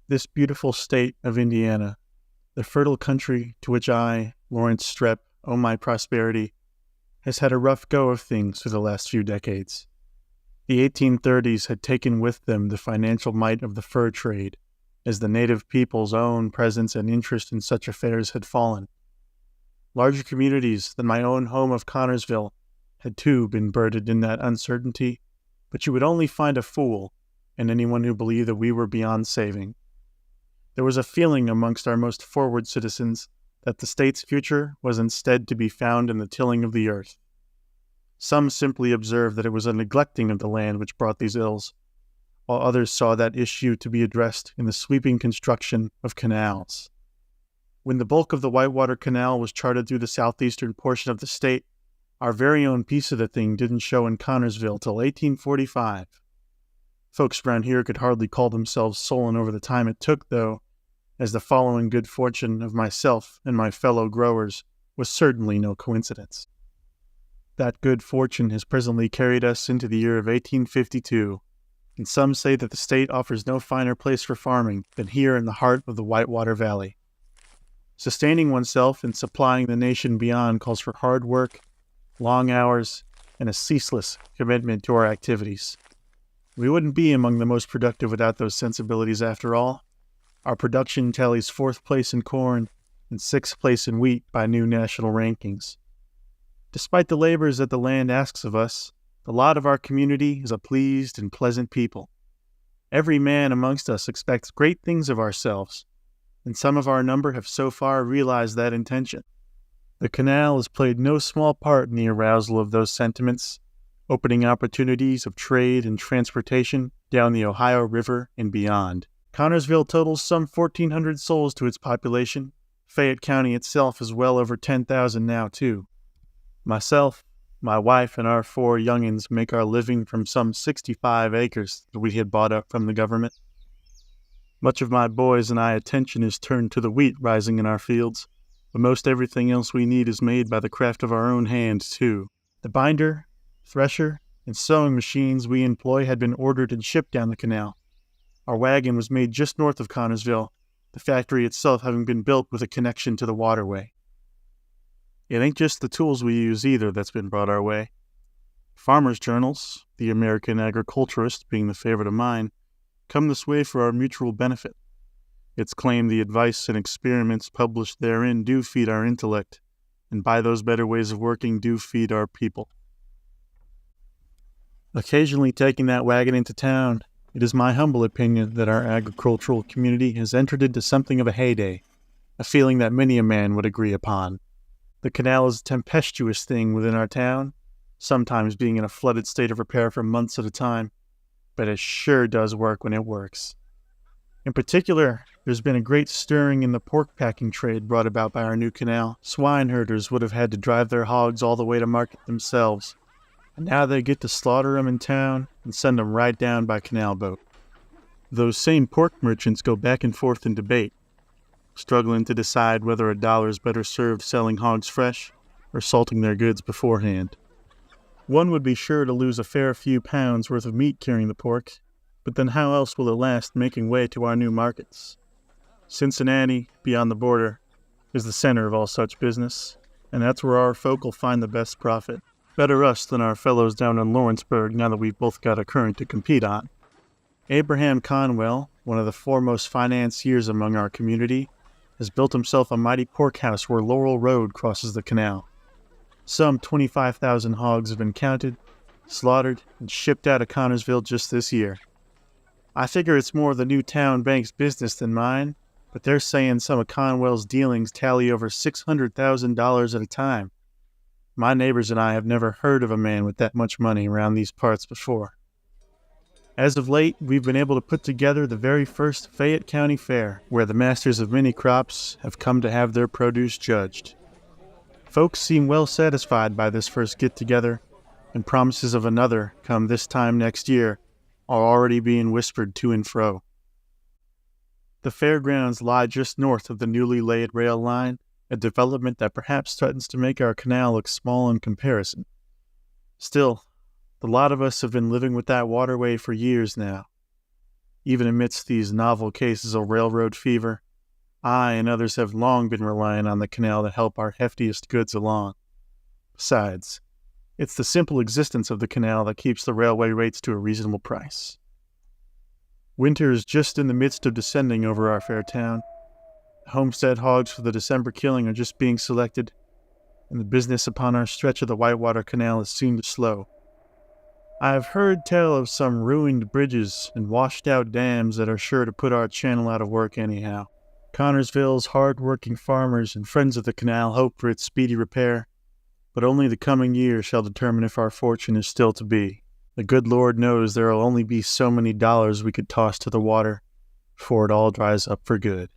This beautiful state of Indiana, the fertile country to which I, Lawrence Strepp, owe my prosperity, has had a rough go of things for the last few decades. The 1830s had taken with them the financial might of the fur trade, as the native people's own presence and interest in such affairs had fallen. Larger communities than my own home of Connersville had too been burdened in that uncertainty, but you would only find a fool in anyone who believed that we were beyond saving. There was a feeling amongst our most forward citizens that the state's future was instead to be found in the tilling of the earth. Some simply observed that it was a neglecting of the land which brought these ills, while others saw that issue to be addressed in the sweeping construction of canals. When the bulk of the Whitewater Canal was charted through the southeastern portion of the state, our very own piece of the thing didn't show in Connersville till 1845. Folks around here could hardly call themselves sullen over the time it took, though, as the following good fortune of myself and my fellow growers was certainly no coincidence. That good fortune has presently carried us into the year of 1852, and some say that the state offers no finer place for farming than here in the heart of the Whitewater Valley. Sustaining oneself and supplying the nation beyond calls for hard work, long hours, and a ceaseless commitment to our activities. We wouldn't be among the most productive without those sensibilities after all. Our production tallies 4th place in corn and 6th place in wheat by new national rankings. Despite the labors that the land asks of us, the lot of our community is a pleased and pleasant people. Every man amongst us expects great things of ourselves, and some of our number have so far realized that intention. The canal has played no small part in the arousal of those sentiments, opening opportunities of trade and transportation down the Ohio River and beyond. Connersville totals some 1,400 souls to its population. Fayette County itself is well over 10,000 now, too. Myself, my wife, and our 4 youngins make our living from some 65 acres that we had bought up from the government. Much of my boys' and I attention is turned to the wheat rising in our fields, but most everything else we need is made by the craft of our own hands, too. The binder, thresher, and sewing machines we employ had been ordered and shipped down the canal. Our wagon was made just north of Connersville, the factory itself having been built with a connection to the waterway. It ain't just the tools we use either that's been brought our way. Farmers' journals, the American Agriculturist being the favorite of mine, come this way for our mutual benefit. It's claimed the advice and experiments published therein do feed our intellect, and by those better ways of working do feed our people. Occasionally taking that wagon into town, it is my humble opinion that our agricultural community has entered into something of a heyday, a feeling that many a man would agree upon. The canal is a tempestuous thing within our town, sometimes being in a flooded state of repair for months at a time, but it sure does work when it works. In particular, there's been a great stirring in the pork packing trade brought about by our new canal. Swine herders would have had to drive their hogs all the way to market themselves, and now they get to slaughter them in town and send them right down by canal boat. Those same pork merchants go back and forth in debate, struggling to decide whether a dollar is better served selling hogs fresh or salting their goods beforehand. One would be sure to lose a fair few pounds worth of meat carrying the pork, but then how else will it last making way to our new markets? Cincinnati, beyond the border, is the center of all such business, and that's where our folk will find the best profit. Better us than our fellows down in Lawrenceburg now that we've both got a current to compete on. Abraham Conwell, one of the foremost financiers among our community, has built himself a mighty pork house where Laurel Road crosses the canal. Some 25,000 hogs have been counted, slaughtered, and shipped out of Connersville just this year. I figure it's more of the new town bank's business than mine, but they're saying some of Conwell's dealings tally over $600,000 at a time. My neighbors and I have never heard of a man with that much money around these parts before. As of late, we've been able to put together the very first Fayette County Fair, where the masters of many crops have come to have their produce judged. Folks seem well satisfied by this first get-together, and promises of another come this time next year are already being whispered to and fro. The fairgrounds lie just north of the newly laid rail line, a development that perhaps threatens to make our canal look small in comparison. Still, the lot of us have been living with that waterway for years now. Even amidst these novel cases of railroad fever, I and others have long been relying on the canal to help our heftiest goods along. Besides, it's the simple existence of the canal that keeps the railway rates to a reasonable price. Winter is just in the midst of descending over our fair town. The homestead hogs for the December killing are just being selected, and the business upon our stretch of the Whitewater Canal is soon to slow. I have heard tell of some ruined bridges and washed-out dams that are sure to put our channel out of work anyhow. Connersville's hard-working farmers and friends of the canal hope for its speedy repair, but only the coming year shall determine if our fortune is still to be. The good Lord knows there will only be so many dollars we could toss to the water before it all dries up for good.